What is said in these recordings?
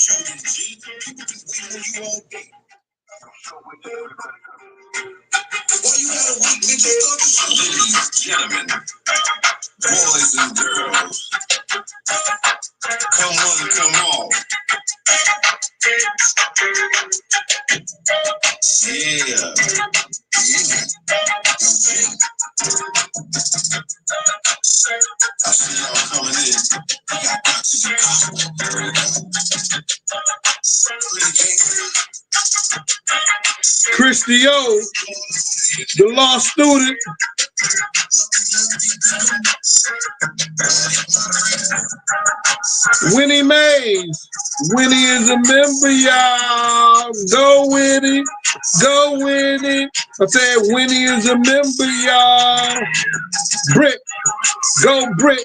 Ladies, gentlemen, boys and girls, come on, come on. Yeah. I see y'all coming in. Christio, the law student. Winnie Mays. Winnie is a member, y'all. Go Winnie. Go Winnie. I said Winnie is a member, y'all. Britt. Go Britt.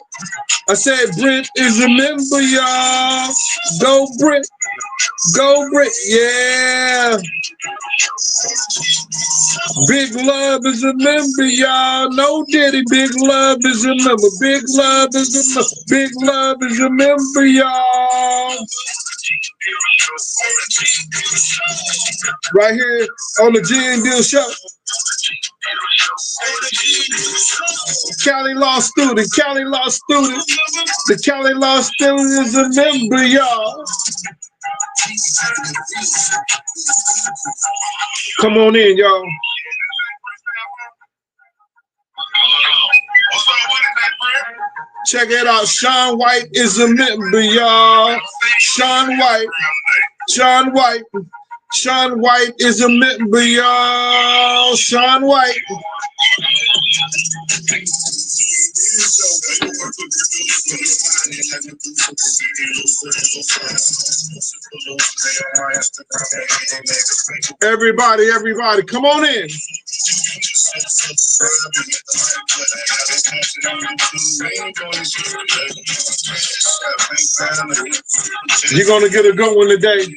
I said Britt is a member, y'all. Go Britt. Go Britt. Yeah. Big Love is a member, y'all. No Diddy. Big Love is a member. Big Love is a member. Big Love is a member, y'all. Right here on the G and Deal Show. Cali Law student. Cali Law student. The Cali Law student is a member, y'all. Come on in, y'all. Check it out. Sean White is a member, y'all. Sean White. Sean White. Sean White is a member, y'all. Sean White. Everybody, come on in. You're gonna get a good one today.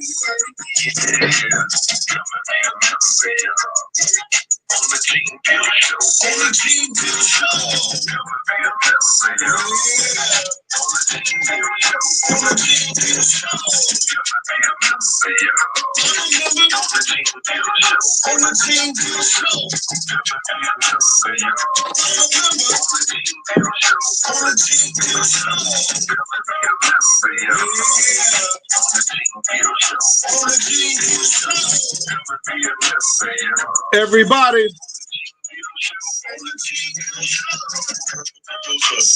Everybody.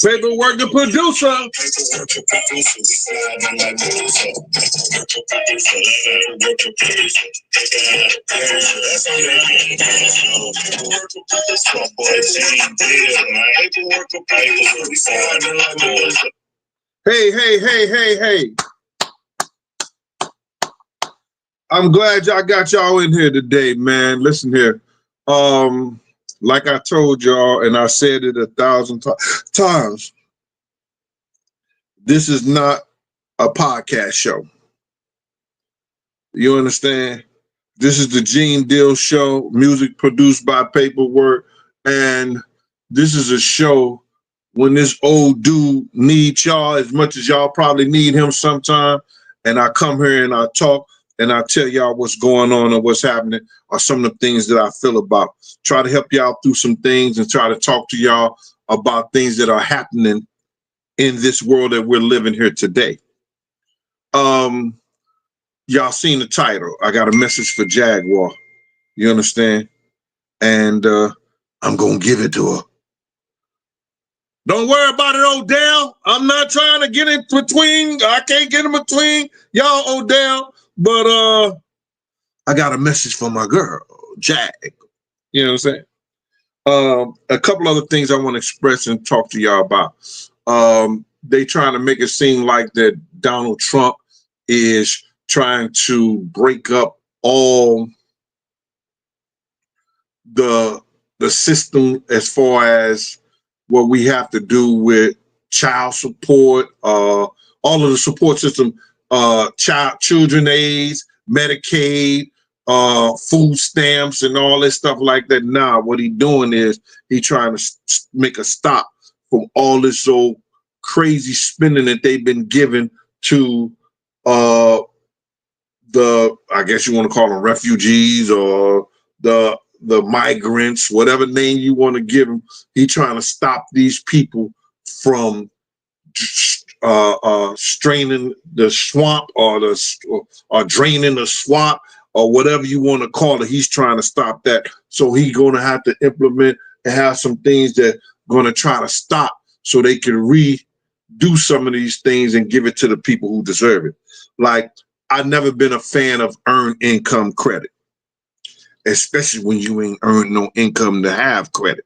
Paperwork the producer. Hey. I'm glad y'all got y'all in here today, man. Listen here. Like I told y'all, and I said it 1,000 times, this is not a podcast show. You understand? This is the Gene Deal Show, music produced by Paperwork, and this is a show when this old dude needs y'all as much as y'all probably need him sometime, and I come here and I talk and I tell y'all what's going on and what's happening or some of the things that I feel about. Try to help y'all through some things and try to talk to y'all about things that are happening in this world that we're living here today. Y'all seen the title. I got a message for Jaguar. You understand? And I'm going to give it to her. Don't worry about it, Odell. I'm not trying to get in between. I can't get in between y'all, Odell. But I got a message for my girl, Jag. You know what I'm saying? A couple other things I want to express and talk to y'all about. They trying to make it seem like that Donald Trump is trying to break up all the system as far as what we have to do with child support, all of the support system, children aids, Medicaid, food stamps, and all this stuff like that. Nah, what he doing is he trying to make a stop from all this old crazy spending that they've been given to I guess you want to call them refugees or the migrants, whatever name you want to give them. He trying to stop these people from straining the swamp or draining the swamp or whatever you want to call it. He's trying to stop that. So he's going to have to implement and have some things that going to try to stop so they can redo some of these things and give it to the people who deserve it. Like, I've never been a fan of earned income credit, especially when you ain't earned no income to have credit.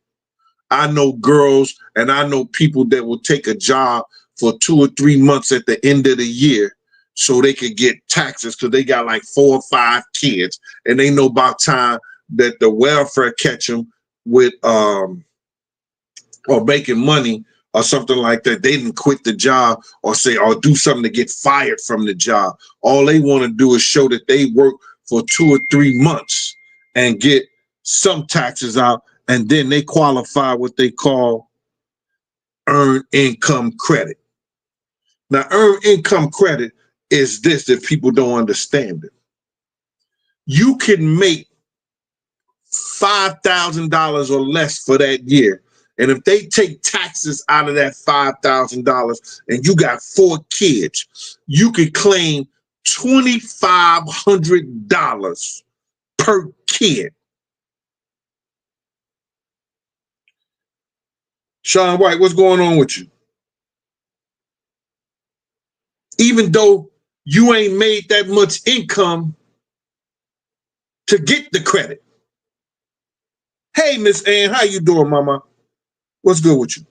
I know girls and I know people that will take a job for 2 or 3 months at the end of the year so they could get taxes because they got like 4 or 5 kids and they know about time that the welfare catch them with or making money or something like that. They didn't quit the job or say or do something to get fired from the job. All they want to do is show that they work for 2 or 3 months and get some taxes out, and then they qualify what they call earned income credit. Now, earned income credit is this if people don't understand it. You can make $5,000 or less for that year. And if they take taxes out of that $5,000 and you got 4 kids, you could claim $2,500 per kid. Sean White, what's going on with you? Even though you ain't made that much income to get the credit. Hey, Miss Ann, how you doing, mama? What's good with you?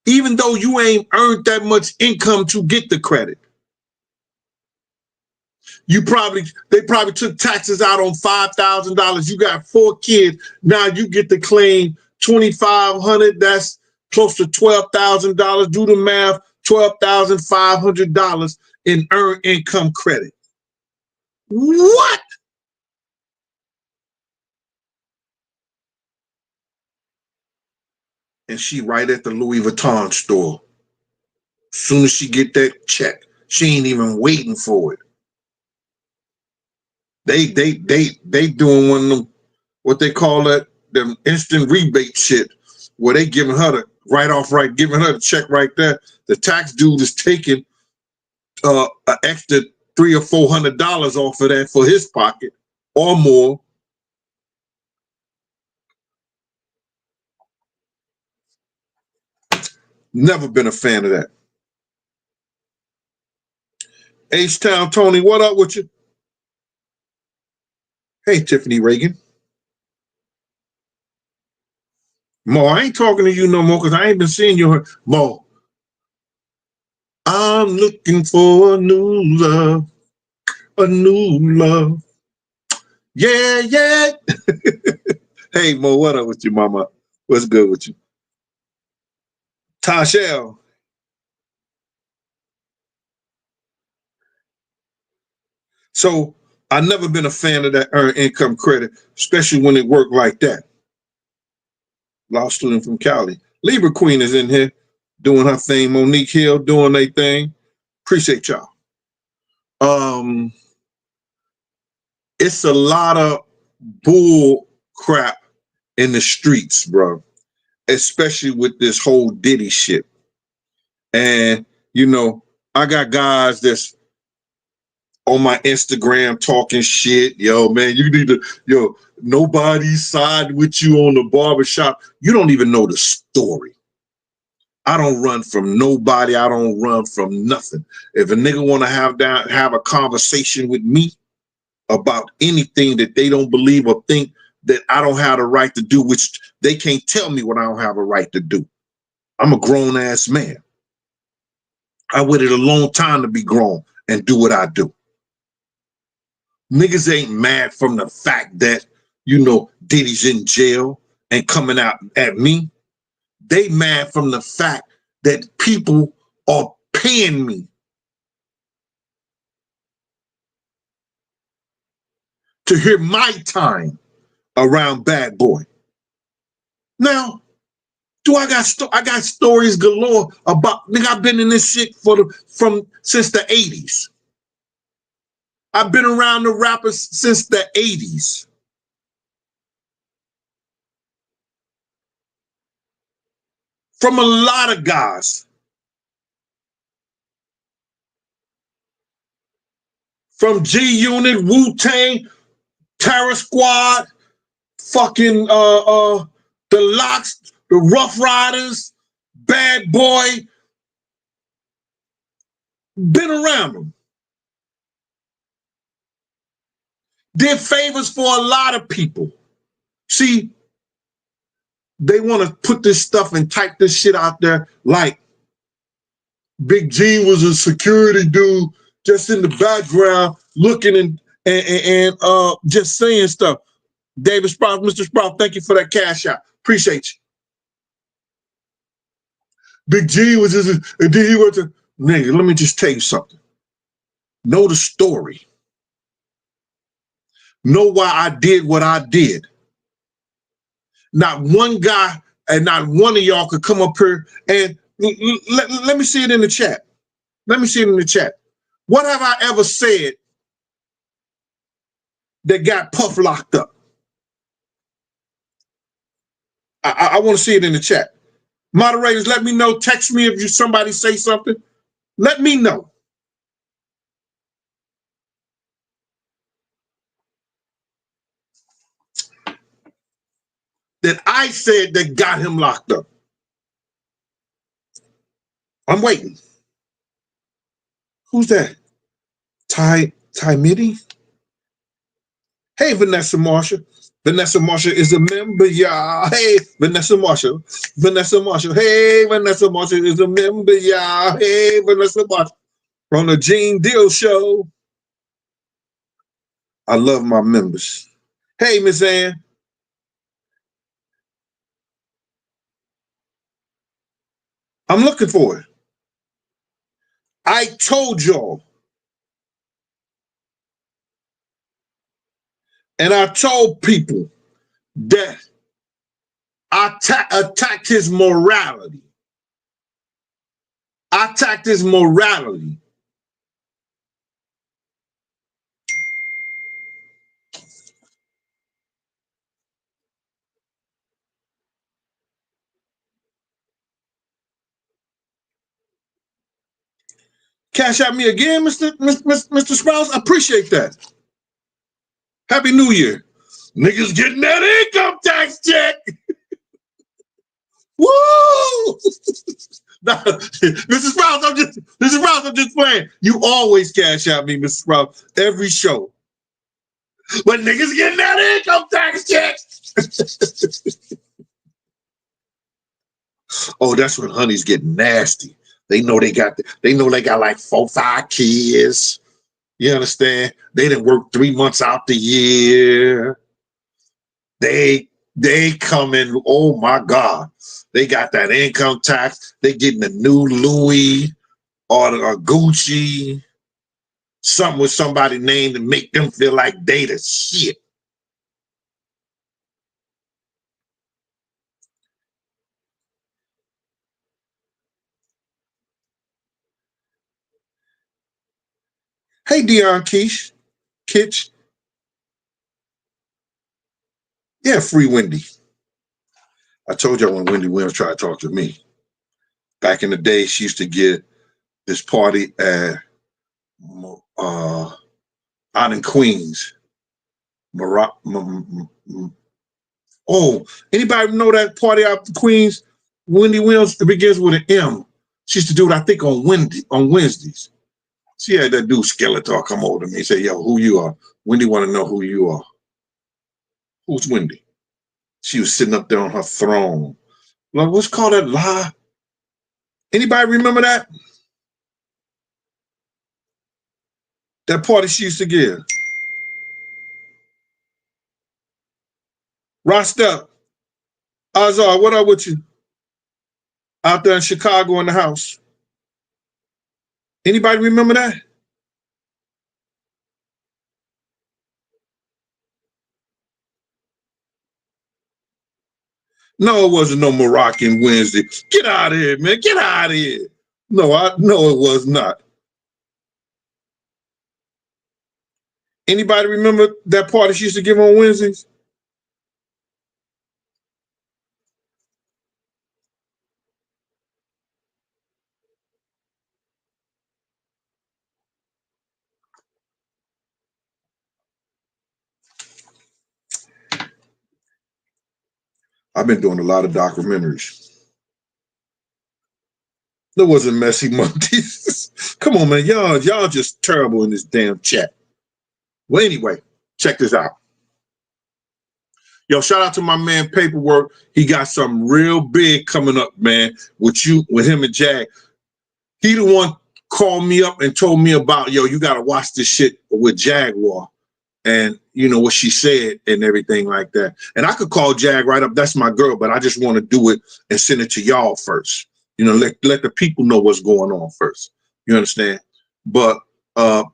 Even though you ain't earned that much income to get the credit. They probably took taxes out on $5,000. You got 4 kids. Now you get to claim $2,500. That's close to $12,000. Do the math, $12,500 in earned income credit. What? And she right at the Louis Vuitton store. Soon as she get that check, she ain't even waiting for it. They doing one of them, what they call that, them instant rebate shit, where they giving her the giving her the check right there. The tax dude is taking an extra $300 or $400 off of that for his pocket or more. Never been a fan of that. H-Town Tony, what up with you? Hey, Tiffany Reagan. Mo, I ain't talking to you no more because I ain't been seeing you. Mo, I'm looking for a new love. A new love. Yeah, yeah. Hey, Mo, what up with you, mama? What's good with you? Tashelle. So I've never been a fan of that earned income credit, especially when it worked like that. Law student from Cali. Libra Queen is in here doing her thing. Monique Hill doing their thing. Appreciate y'all. It's a lot of bull crap in the streets, bro. Especially with this whole Diddy shit. And, I got guys that's on my Instagram talking shit. Yo, man, you need to, nobody's side with you on the barbershop. You don't even know the story. I don't run from nobody. I don't run from nothing. If a nigga want to have a conversation with me about anything that they don't believe or think that I don't have the right to do, which they can't tell me what I don't have a right to do. I'm a grown ass man. I waited a long time to be grown and do what I do. Niggas ain't mad from the fact that, Diddy's in jail and coming out at me. They mad from the fact that people are paying me to hear my time around Bad Boy. Now, I got stories galore about, nigga, I've been in this shit since the 80s. I've been around the rappers since the 80s. From a lot of guys. From G Unit, Wu-Tang, Terror Squad, fucking the Locks, the Rough Riders, Bad Boy. Been around them. Did favors for a lot of people. See, they want to put this stuff and type this shit out there like Big G was a security dude just in the background looking and just saying stuff. David Sprout, Mr. Sprout, thank you for that cash out. Appreciate you. Big G was just, and then he went to, nigga, let me just tell you something. Know the story. Know why I did what I did. Not one guy and not one of y'all could come up here and let me see it in the chat. Let me see it in the chat. What have I ever said that got Puff locked up? I want to see it in the chat. Moderators, let me know. Text me if somebody say something. Let me know. That I said that got him locked up. I'm waiting. Who's that? Ty Mitty? Hey, Vanessa Marshall. Vanessa Marshall is a member, y'all. Hey, Vanessa Marshall. Vanessa Marshall. Hey, Vanessa Marshall is a member, y'all. Hey, Vanessa Marshall. From the Gene Deal Show. I love my members. Hey, Miss Ann. I'm looking for it. I told y'all. And I told people that I attacked his morality. I attacked his morality. Cash out me again, Mr. Sprouse. I appreciate that. Happy New Year. Niggas getting that income tax check. Woo! Nah, Mrs. Sprouse, I'm just playing. You always cash out me, Mrs. Sprouse, every show. But niggas getting that income tax check. Oh, that's when honeys get nasty. They know they got like 4, 5 kids. You understand? They didn't work 3 months out the year. They come in, oh my God. They got that income tax. They getting a new Louis or a Gucci. Something with somebody named to make them feel like they the shit. Hey, Dion Kitch. Yeah, free Wendy. I told y'all when Wendy Williams tried to talk to me. Back in the day, she used to get this party at out in Queens. Oh, anybody know that party out in Queens? Wendy Williams, it begins with an M. She used to do it, I think, on Wednesdays. She had that dude Skeletor come over to me and say, yo, who you are? Wendy want to know who you are. Who's Wendy? She was sitting up there on her throne. Like, what's called that lie? Anybody remember that? That party she used to give. Rasta, Azar, what up with you? Out there in Chicago in the house. Anybody remember that? No, it wasn't no Moroccan Wednesday. Get out of here, man. Get out of here. No, it was not. Anybody remember that party she used to give on Wednesdays? I've been doing a lot of documentaries. There wasn't Messy Mondays. Come on, man. Y'all just terrible in this damn chat. Well, anyway, check this out. Yo, shout out to my man Paperwork. He got something real big coming up, man, with him and Jag. He the one called me up and told me about, yo, you got to watch this shit with Jaguar. And you know what she said and everything like that. And I could call Jag right up. That's my girl, but I just want to do it and send it to y'all first. You know, let the people know what's going on first. You understand? But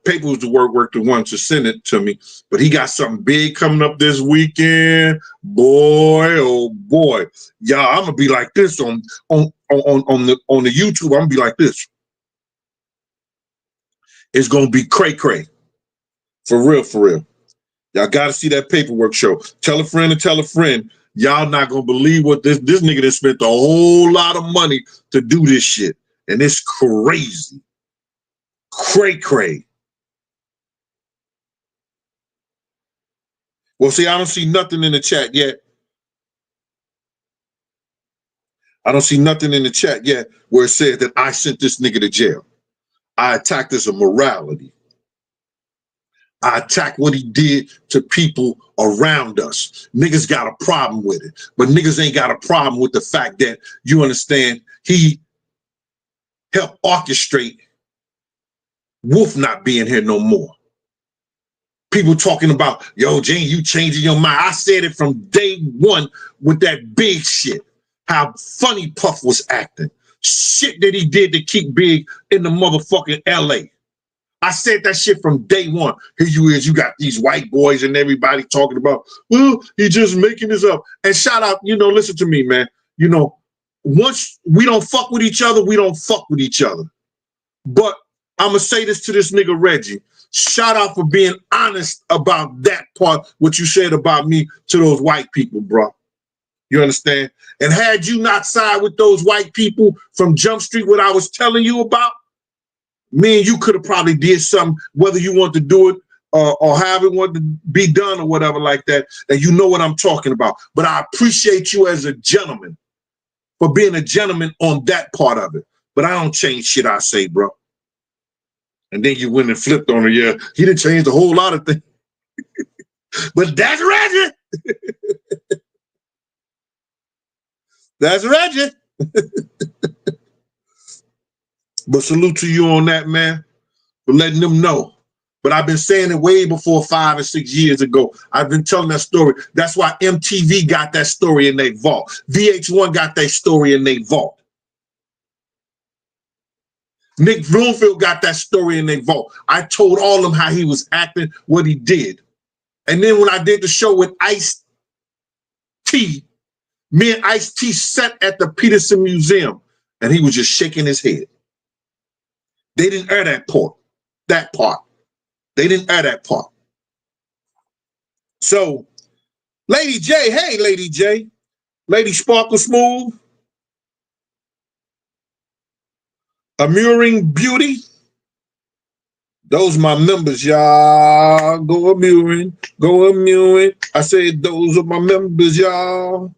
Paper was the work the one to send it to me. But he got something big coming up this weekend. Boy, oh boy. Y'all, I'm gonna be like this on the YouTube. I'm gonna be like this. It's gonna be cray-cray. For real, for real. Y'all got to see that Paperwork show. Tell a friend and tell a friend. Y'all not going to believe what this nigga that spent a whole lot of money to do this shit. And it's crazy. Cray-cray. Well, see, I don't see nothing in the chat yet. I don't see nothing in the chat yet where it says that I sent this nigga to jail. I attacked his morality. I attack what he did to people around us. Niggas got a problem with it, but niggas ain't got a problem with the fact that, you understand, he helped orchestrate Wolf not being here no more. People talking about, yo, Jane, you changing your mind. I said it from day one with that Big shit, how funny Puff was acting. Shit that he did to keep Big in the motherfucking LA. I said that shit from day one. Here you got these white boys and everybody talking about, well, he just making this up. And shout out, you know, listen to me, man. You know, once we don't fuck with each other, we don't fuck with each other. But I'm going to say this to this nigga Reggie. Shout out for being honest about that part, what you said about me to those white people, bro. You understand? And had you not side with those white people from Jump Street, what I was telling you about, me and you could have probably did something, whether you want to do it or however it want to be done or whatever like that, and you know what I'm talking about. But I appreciate you as a gentleman for being a gentleman on that part of it. But I don't change shit I say, bro. And then you went and flipped on her. Yeah, he done changed a whole lot of things. But that's Reggie. That's Reggie. But salute to you on that, man, for letting them know. But I've been saying it way before 5 or 6 years ago. I've been telling that story. That's why MTV got that story in their vault. VH1 got that story in their vault. Nick Bloomfield got that story in their vault. I told all of them how he was acting, what he did. And then when I did the show with Ice-T, me and Ice-T sat at the Peterson Museum, and he was just shaking his head. They didn't air that part. They didn't air that part. So, Lady J, hey, Lady J. Lady Sparkle Smooth. Alluring Beauty. Those my members, y'all. Go alluring. Go alluring. I said those are my members, y'all.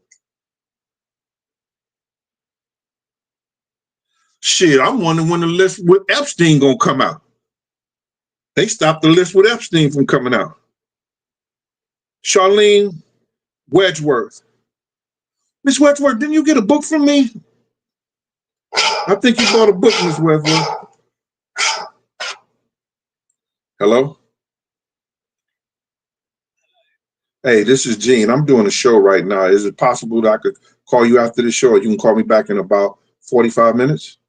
Shit, I'm wondering when the list with Epstein gonna come out. They stopped the list with Epstein from coming out. Charlene Wedgeworth. Miss Wedgeworth, didn't you get a book from me? I think you bought a book, Miss Wedgeworth. Hello? Hey, this is Gene. I'm doing a show right now. Is it possible that I could call you after the show, or you can call me back in about 45 minutes?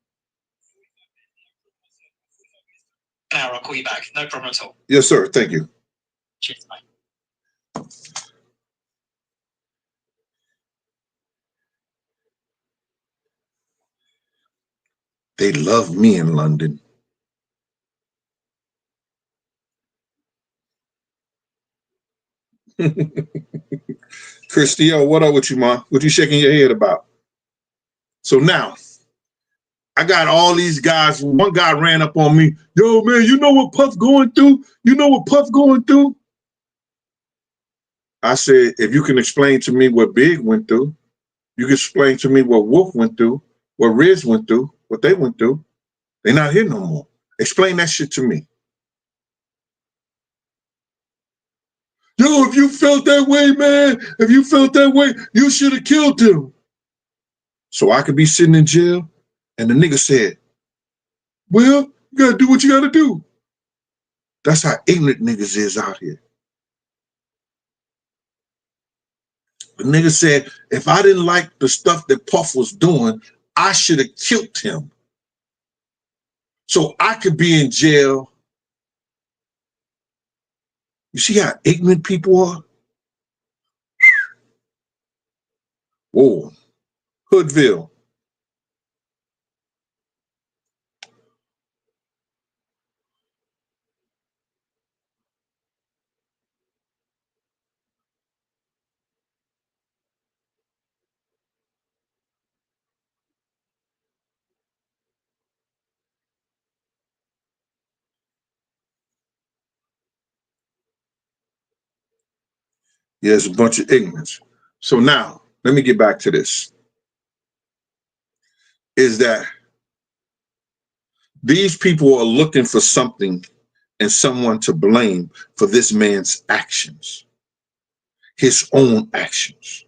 An hour, I'll call you back. No problem at all. Yes, sir. Thank you. Cheers, bye. They love me in London. Christio, what up with you, man? What you shaking your head about? So now, I got all these guys. One guy ran up on me. Yo, man, you know what Puff going through? You know what Puff going through? I said, if you can explain to me what Big went through, you can explain to me what Wolf went through, what Riz went through, what they went through. They're not here no more. Explain that shit to me. Yo, if you felt that way, man, if you felt that way, you should have killed him. So I could be sitting in jail, and the nigga said, well, you gotta do what you gotta do. That's how ignorant niggas is out here. The nigga said, if I didn't like the stuff that Puff was doing, I should have killed him. So I could be in jail. You see how ignorant people are? Whoa. Hoodville. Yeah, it's a bunch of ignorance. So now, let me get back to this. Is that these people are looking for something and someone to blame for this man's actions, his own actions.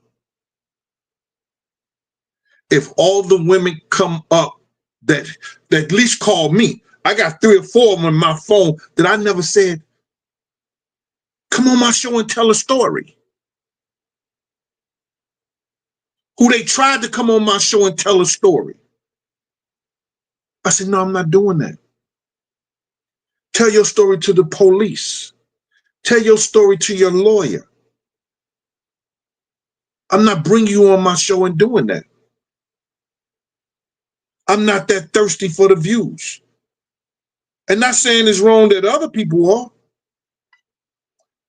If all the women come up that at least call me, I got 3 or 4 of them on my phone that I never said, come on my show and tell a story. Who they tried to come on my show and tell a story. I said, no, I'm not doing that. Tell your story to the police. Tell your story to your lawyer. I'm not bringing you on my show and doing that. I'm not that thirsty for the views. And not saying it's wrong that other people are.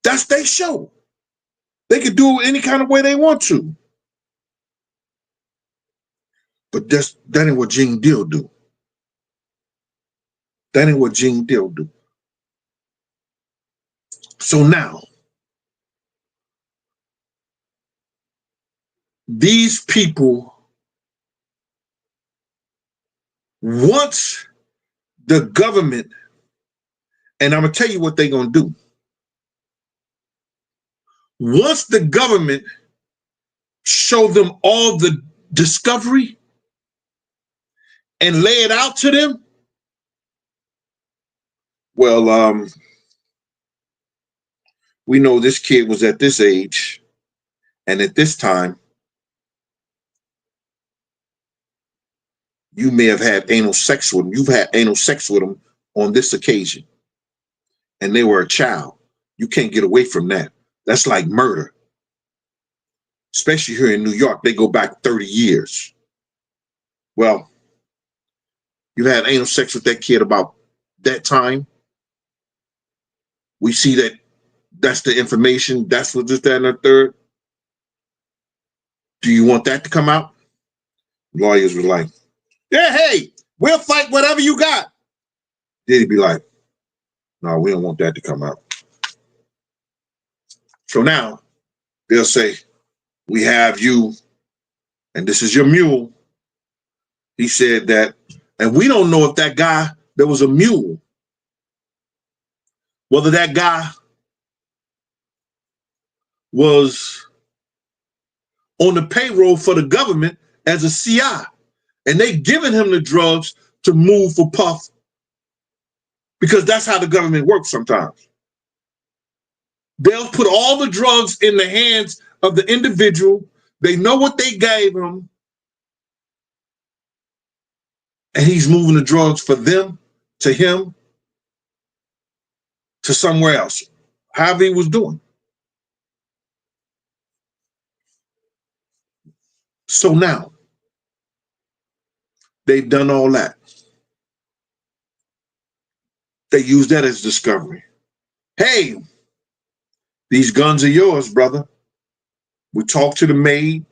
That's their show. They can do it any kind of way they want to. But that ain't what Gene Deal do. That ain't what Gene Deal do. So now, these people, once the government, and I'm going to tell you what they're going to do. Once the government show them all the discovery and lay it out to them, well, we know this kid was at this age and at this time, you may have had anal sex with him. You've had anal sex with him on this occasion. And they were a child. You can't get away from that. That's like murder. Especially here in New York, they go back 30 years. Well, you had anal sex with that kid about that time. We see that that's the information. That's what this, that, and the third. Do you want that to come out? Lawyers were like, yeah, hey, we'll fight whatever you got. Diddy be like, no, we don't want that to come out. So now they'll say, we have you, and this is your mule. He said that, and we don't know if that guy that was a mule, whether that guy was on the payroll for the government as a CI, and they giving him the drugs to move for Puff, because that's how the government works sometimes. They'll put all the drugs in the hands of the individual. They know what they gave him, and he's moving the drugs for them, to him, to somewhere else, however he was doing. So now, they've done all that. They use that as discovery. Hey, These guns are yours, brother. We talked to the maid.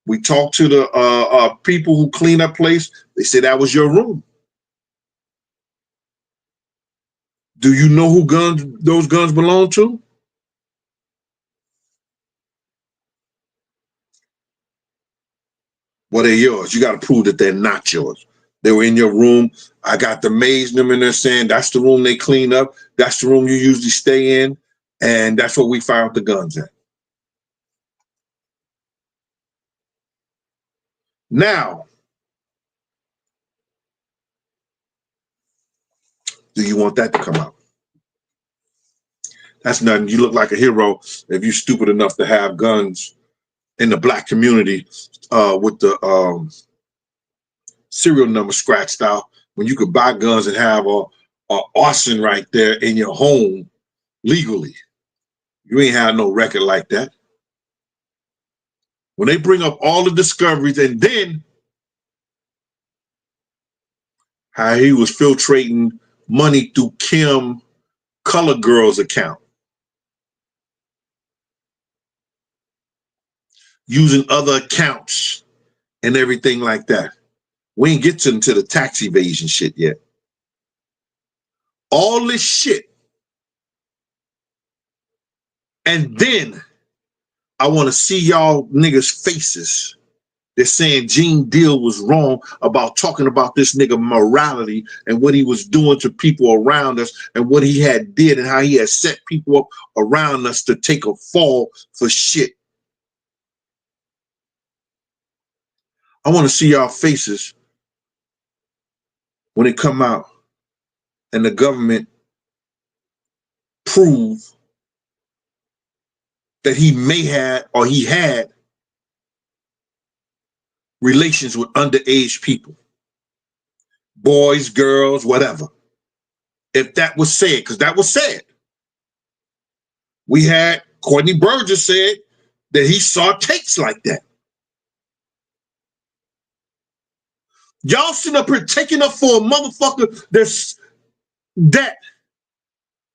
We talked to the people who clean up place. They said that was your room. Do you know who those guns belong to? Well, they're yours. You got to prove that they're not yours. They were in your room. I got the maids and them in there saying that's the room they clean up. That's the room you usually stay in. And that's where we found the guns at. Now, do you want that to come out? That's nothing. You look like a hero if you're stupid enough to have guns in the black community with the serial number scratched out when you could buy guns and have a arson right there in your home legally. You ain't had no record like that. When they bring up all the discoveries and then how he was filtrating money through Kim Color Girl's account, using other accounts and everything like that. We ain't get into the tax evasion shit yet. All this shit. And then I want to see y'all niggas' faces. They're saying Gene Deal was wrong about talking about this nigga morality and what he was doing to people around us and what he had did and how he had set people up around us to take a fall for shit. I want to see y'all faces when it come out and the government prove that he may have or he had relations with underage people, boys, girls, whatever. If that was said, because that was said. We had Courtney Burgess said that he saw tapes like that. Y'all sitting up here taking up for a motherfucker that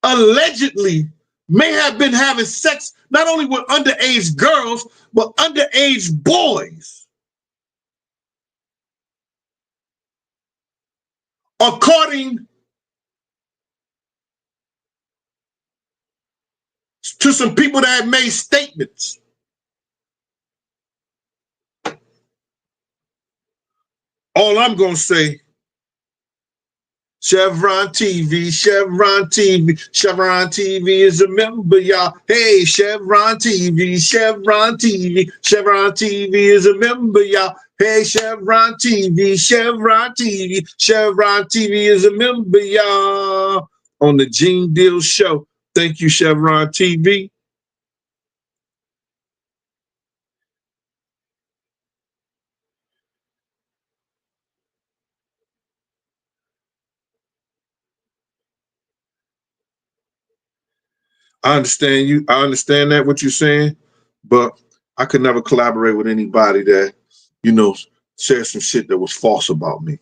allegedly may have been having sex not only with underage girls, but underage boys. According to some people that have made statements. All I'm going to say, Chevron TV, Chevron TV, Chevron TV is a member, y'all. Hey, Chevron TV, Chevron TV, Chevron TV is a member, y'all. Hey, Chevron TV, Chevron TV, Chevron TV is a member, y'all. On the Gene Deal Show. Thank you, Chevron TV. I understand you. I understand that what you're saying, but I could never collaborate with anybody that, said some shit that was false about me.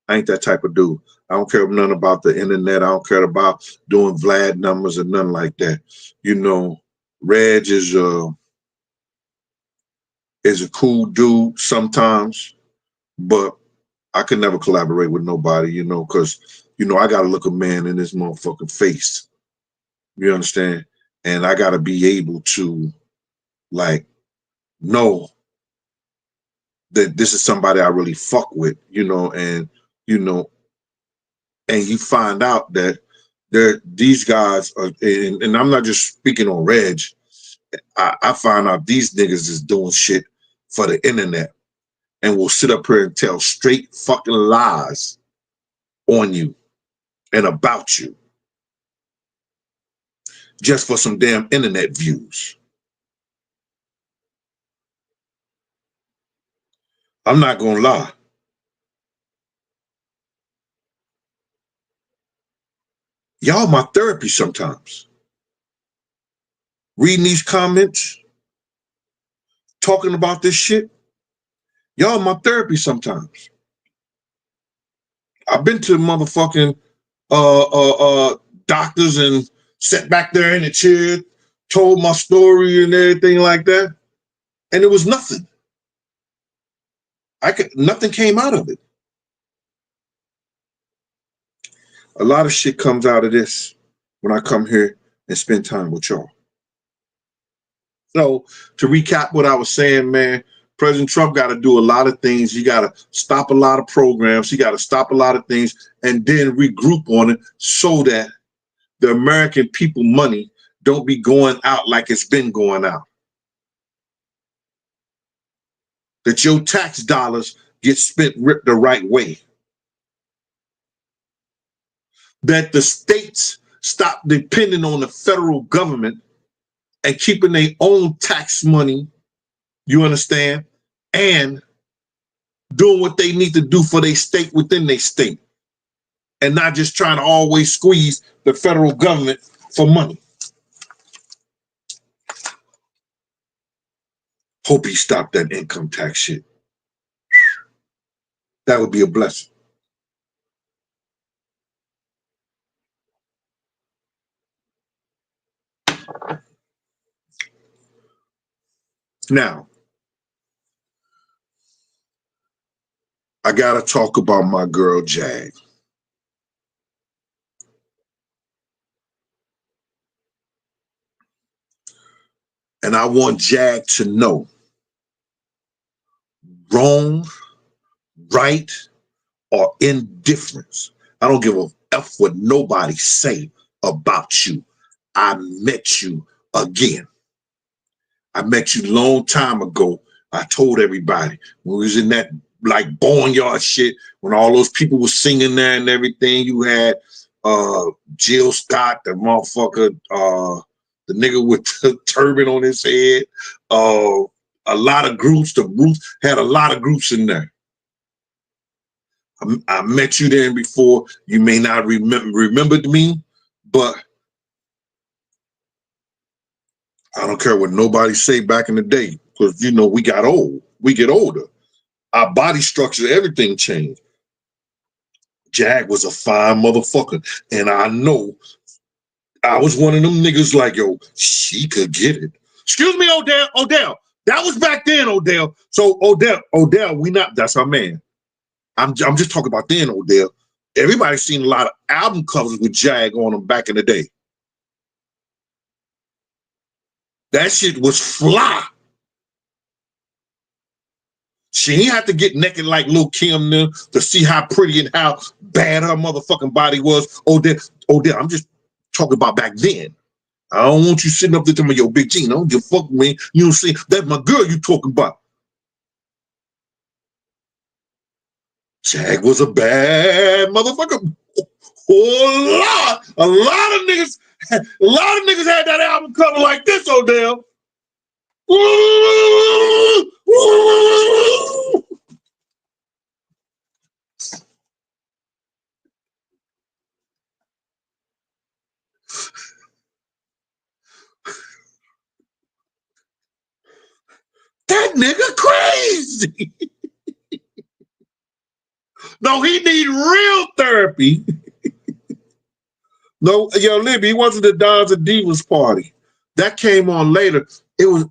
I ain't that type of dude. I don't care nothing about the internet. I don't care about doing Vlad numbers or nothing like that. Reg is a cool dude sometimes, but I could never collaborate with nobody, because I gotta look a man in his motherfucking face. You understand? And I gotta be able to know that this is somebody I really fuck with, and you find out that these guys are, and I'm not just speaking on Reg. I find out these niggas is doing shit for the internet and will sit up here and tell straight fucking lies on you and about you just for some damn internet views. I'm not gonna lie. Y'all my therapy sometimes. Reading these comments, talking about this shit. Y'all my therapy sometimes. I've been to doctors and sat back there in the chair told my story and everything like that, and it was nothing. Nothing came out of it. A lot of shit comes out of this when I come here and spend time with y'all. So to recap what I was saying, man, President Trump got to do a lot of things. He got to stop a lot of programs. He got to stop a lot of things and then regroup on it so that the American people money don't be going out like it's been going out. That your tax dollars get spent the right way. That the states stop depending on the federal government and keeping their own tax money, you understand, and doing what they need to do for their state within their state, and not just trying to always squeeze the federal government for money. Hope he stopped that income tax shit. That would be a blessing. Now, I gotta talk about my girl Jag. And I want Jag to know, wrong, right, or indifference. I don't give a F what nobody say about you. I met you again. I met you a long time ago. I told everybody when we was in that like boneyard shit, when all those people were singing there and everything, you had Jill Scott, the motherfucker, the nigga with the turban on his head, a lot of groups. The Roots had a lot of groups in there. I met you there before. You may not remembered me, but I don't care what nobody say back in the day, because you know we got old. We get older. Our body structure, everything changed. Jag was a fine motherfucker, and I know I was one of them niggas like, yo, she could get it. Excuse me, Odell. That was back then, Odell. So Odell, that's our man. I'm just talking about then, Odell. Everybody's seen a lot of album covers with Jag on them back in the day. That shit was fly. She ain't had to get naked like Lil' Kim now to see how pretty and how bad her motherfucking body was. Odell, I'm just talking about back then. I don't want you sitting up there telling me, yo, Big G, I don't give a fuck, man. You don't see, that's my girl you talking about. Jag was a bad motherfucker. Oh, a lot of niggas had that album cover like this, Odell. That nigga crazy. No, he need real therapy. No, yo, Libby, he wasn't the Dons and Divas party. That came on later. It was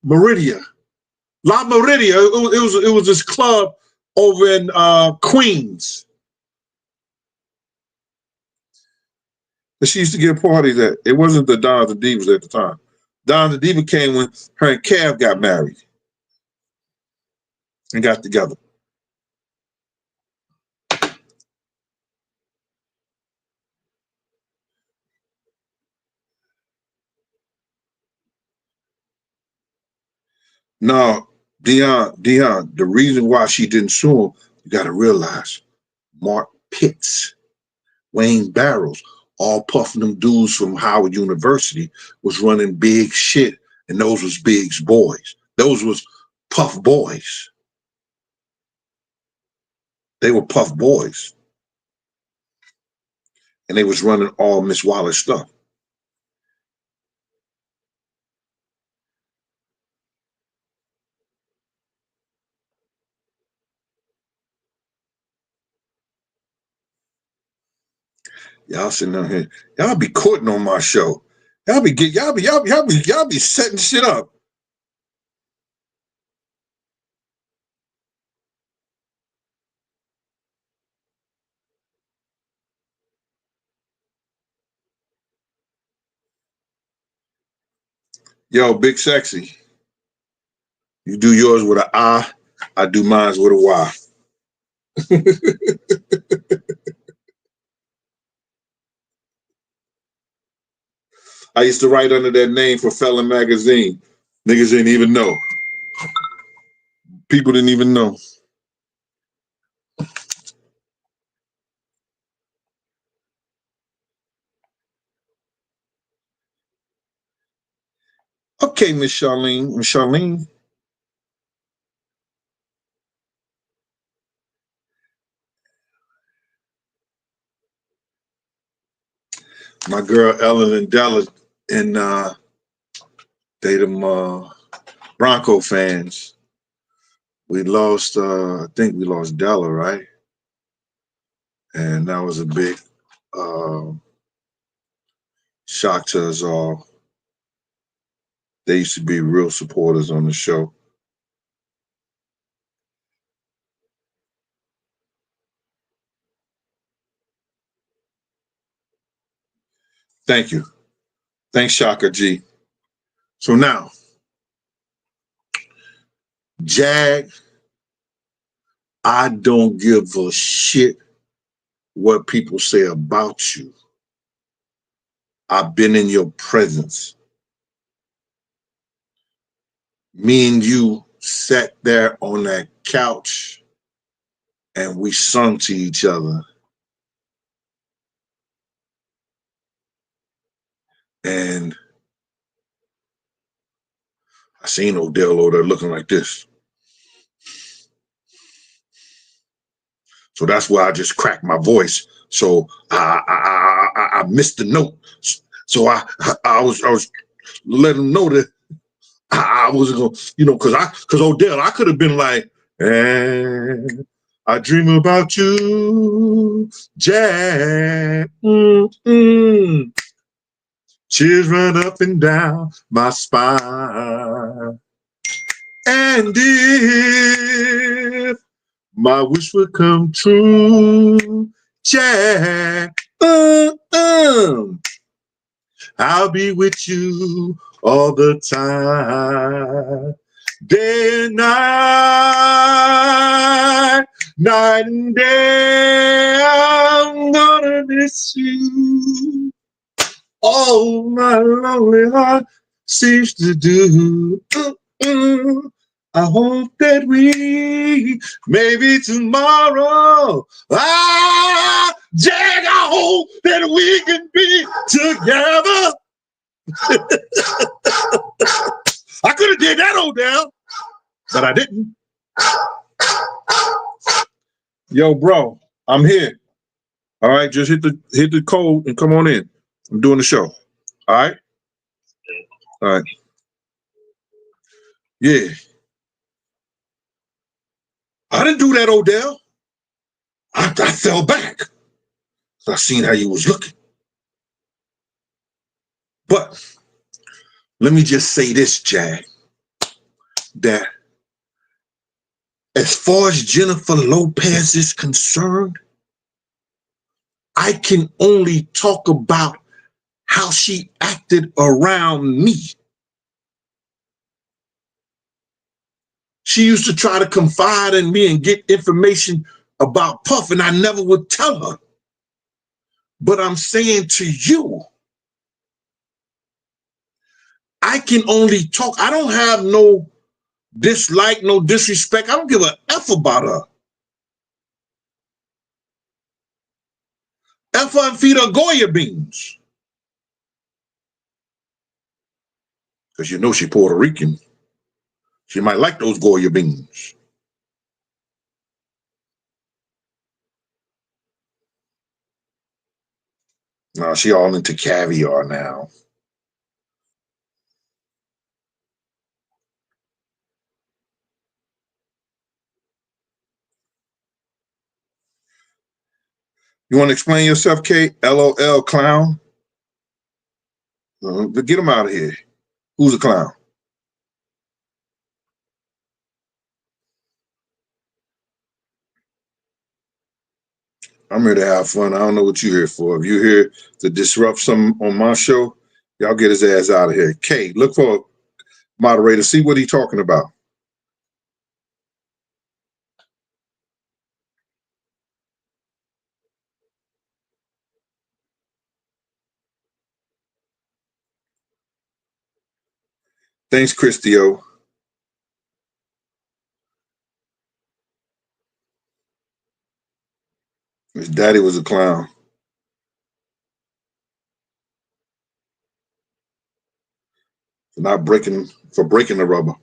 Meridia. La Meridia. It was this club over in Queens. And she used to get parties at. It wasn't the Dons and Divas at the time. Dons and Divas came when her and Cav got married and got together. No, Dion, the reason why she didn't sue him, you got to realize, Mark Pitts, Wayne Barrows, all puffing them dudes from Howard University was running big shit, and those was Big's boys. Those was Puff boys. They were Puff boys. And they was running all Miss Wallace stuff. Y'all sitting down here, y'all be courting on my show. Y'all be setting shit up. Yo, Big Sexy. You do yours with an I do mine with a Y. I used to write under that name for Felon Magazine. Niggas didn't even know. People didn't even know. Okay, Miss Charlene. Miss Charlene. My girl Ellen and Della and they them Bronco fans. We lost I think we lost Della, right? And that was a big shock to us all. They used to be real supporters on the show. Thank you. Thanks, Shaka G. So now, Jag, I don't give a shit what people say about you. I've been in your presence. Me and you sat there on that couch and we sung to each other. And I seen Odell over there looking like this. So that's why I just cracked my voice. So I missed the note. So I was letting him know that I wasn't gonna, because Odell, I could have been like, and I dream about you, Jack. Chills run up and down my spine. And if my wish would come true, Jack, I'll be with you all the time. Day and night, night and day, I'm gonna miss you. All my lonely heart seems to do. I hope that we, maybe tomorrow, Jack, I hope that we can be together. I could have did that, Odell, but I didn't. Yo, bro, I'm here. All right, just hit the code and come on in. I'm doing the show. All right? All right. Yeah. I didn't do that, Odell. I fell back. I seen how you was looking. But let me just say this, Jag, that as far as Jennifer Lopez is concerned, I can only talk about how she acted around me. She used to try to confide in me and get information about Puff, and I never would tell her. But I'm saying to you, I can only talk. I don't have no dislike, no disrespect. I don't give a F about her. F her and feed her Goya beans. Because you know she Puerto Rican. She might like those Goya beans. No, she all into caviar now. You want to explain yourself, Kate? LOL, clown. But get him out of here. Who's a clown? I'm here to have fun. I don't know what you're here for. If you're here to disrupt something on my show, y'all get his ass out of here. K, look for a moderator. See what he's talking about. Thanks, Christio. His daddy was a clown. For breaking the rubber.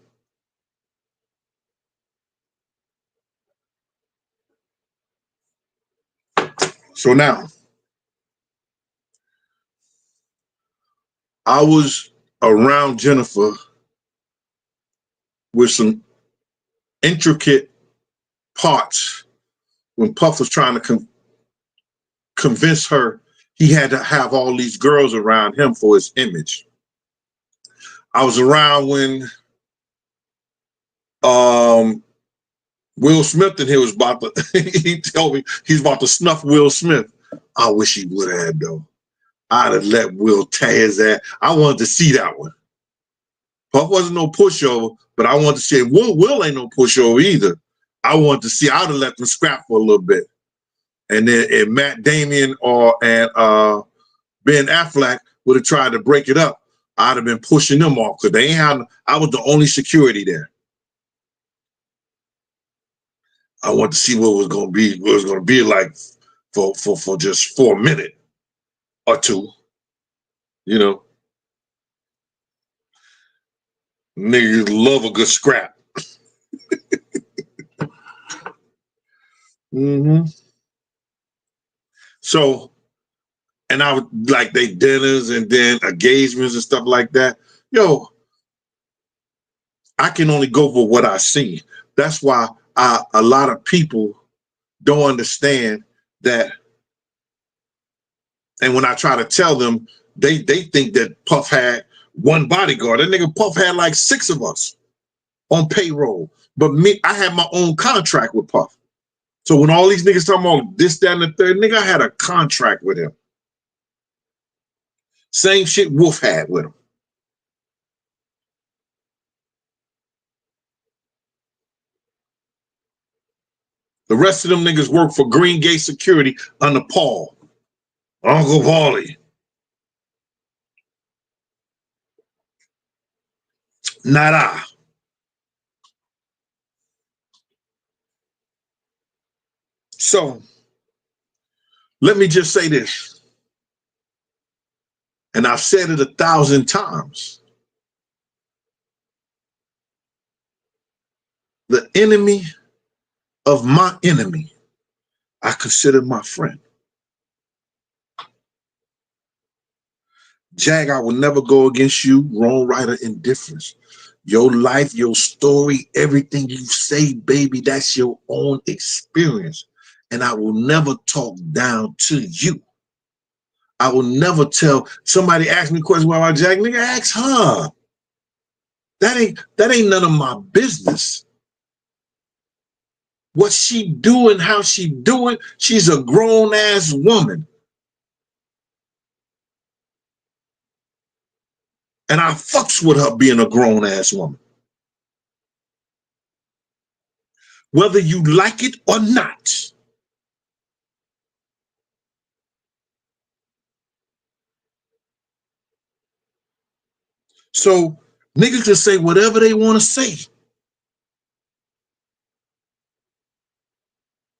So now, I was around Jennifer with some intricate parts when Puff was trying to convince her he had to have all these girls around him for his image. I was around when Will Smith and he was about to, he told me he's about to snuff Will Smith. I wish he would have, though. I'd have let Will tear his ass. I wanted to see that one. Puff wasn't no pushover, but I wanted to see Will ain't no pushover either. I wanted to see, I'd have let them scrap for a little bit. And then if Matt Damon and Ben Affleck would have tried to break it up, I'd have been pushing them off because they ain't had, I was the only security there. I wanted to see what it was going to be like for just for a minute or two. You know, niggas love a good scrap. So, and I would like they dinners and then engagements and stuff like that. Yo, I can only go for what I see. That's why a lot of people don't understand that. And when I try to tell them, they think that Puff had one bodyguard. That nigga Puff had like 6 of us on payroll. But me, I had my own contract with Puff. So when all these niggas talking about this, that, and the third, nigga, I had a contract with him. Same shit Wolf had with him. The rest of them niggas work for Green Gate Security under Paul. Uncle Paulie. Not I. So let me just say this. And I've said it 1,000 times. The enemy of my enemy, I consider my friend. Jag, I will never go against you, wrong, right, or indifference. Your life, your story, everything you say, baby, that's your own experience. And I will never talk down to you. I will never tell somebody ask me questions about Jag, nigga, ask her. That ain't none of my business. What she doing, how she doing, she's a grown-ass woman. And I fucks with her being a grown-ass woman. Whether you like it or not. So niggas can say whatever they want to say.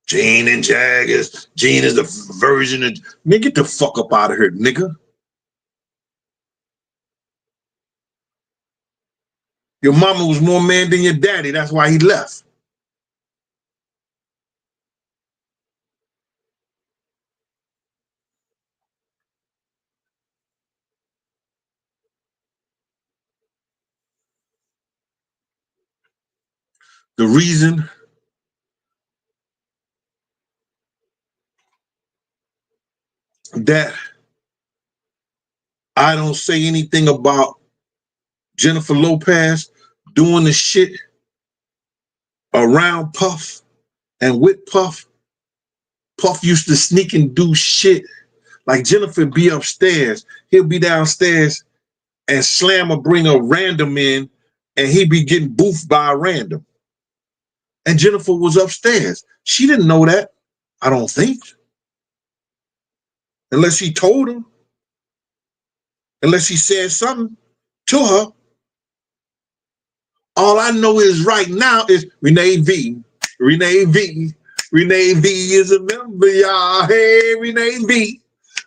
Gene and Jag is, Gene is the version of, nigga, get the fuck up out of here, nigga. Your mama was more man than your daddy. That's why he left. The reason that I don't say anything about Jennifer Lopez doing the shit around Puff and with Puff. Puff used to sneak and do shit. Like Jennifer be upstairs, he'll be downstairs and Slam will bring a random in and he be getting boofed by a random. And Jennifer was upstairs. She didn't know that, I don't think. Unless he told him. Unless he said something to her. All I know is right now is Renee V. Renee V. Renee V is a member, y'all. Hey, Renee V.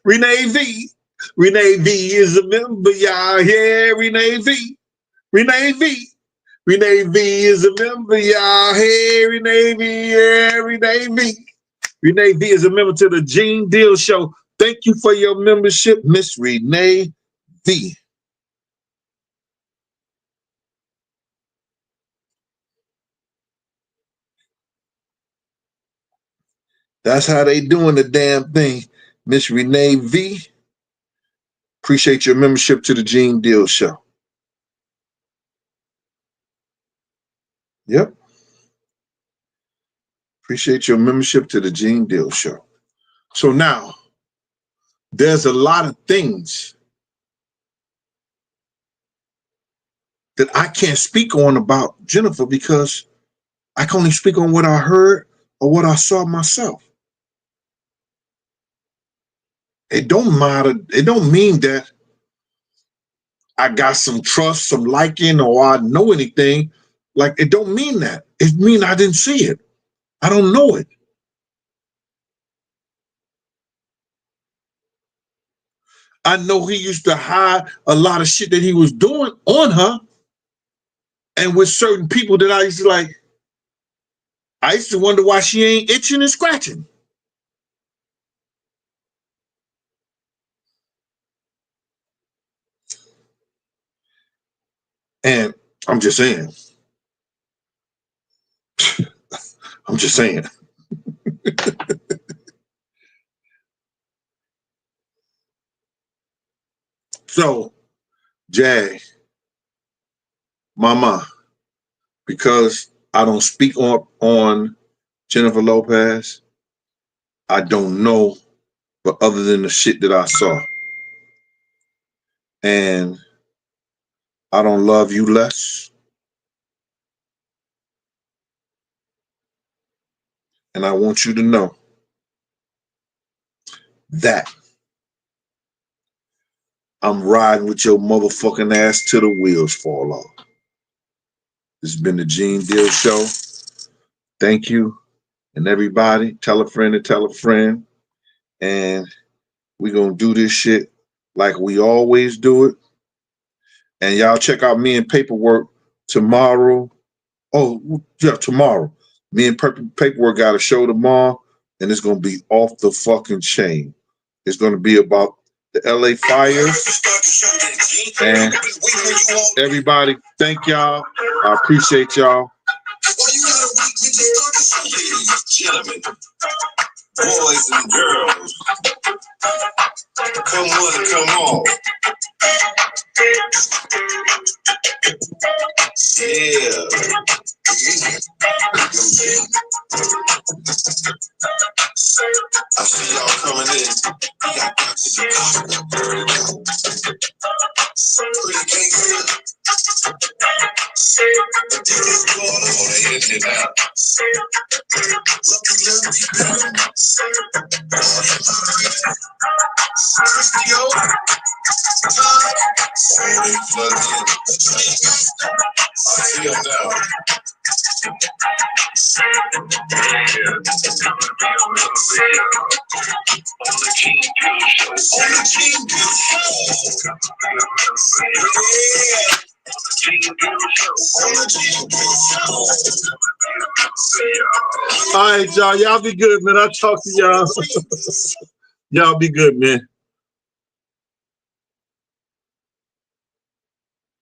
Renee V. Renee V is a member, y'all. Yeah, Renee V. Renee V. Renee V is a member, y'all. Hey, Renee V. Yeah, Renee V. Renee V is a member to the Gene Deal Show. Thank you for your membership, Miss Renee V. That's how they doing the damn thing, Miss Renee V. Appreciate your membership to the Gene Deal Show. Yep. Appreciate your membership to the Gene Deal Show. So now, there's a lot of things that I can't speak on about Jennifer because I can only speak on what I heard or what I saw myself. It don't matter. It don't mean that I got some trust, some liking, or I know anything. Like, it don't mean that. It mean I didn't see it. I don't know it. I know he used to hide a lot of shit that he was doing on her and with certain people that I used to like. I used to wonder why she ain't itching and scratching. And I'm just saying. I'm just saying. So, Jag, Mama, because I don't speak on Jennifer Lopez, I don't know, but other than the shit that I saw. And I don't love you less. And I want you to know that I'm riding with your motherfucking ass till the wheels fall off. This has been the Gene Deal Show. Thank you. And everybody, tell a friend to tell a friend. And we're going to do this shit like we always do it. And y'all check out me and Paperwork tomorrow. Oh, yeah, tomorrow. Me and Paperwork got a show tomorrow, and it's going to be off the fucking chain. It's going to be about the LA fires. And everybody, thank y'all. I appreciate y'all. Ladies and gentlemen, boys and girls, come on, come on. Yeah. I see y'all coming in. Y'all got to pretty king. What's going on here now? I see him now. All right, y'all. Y'all be good, man. I'll talk to y'all. Y'all be good, man.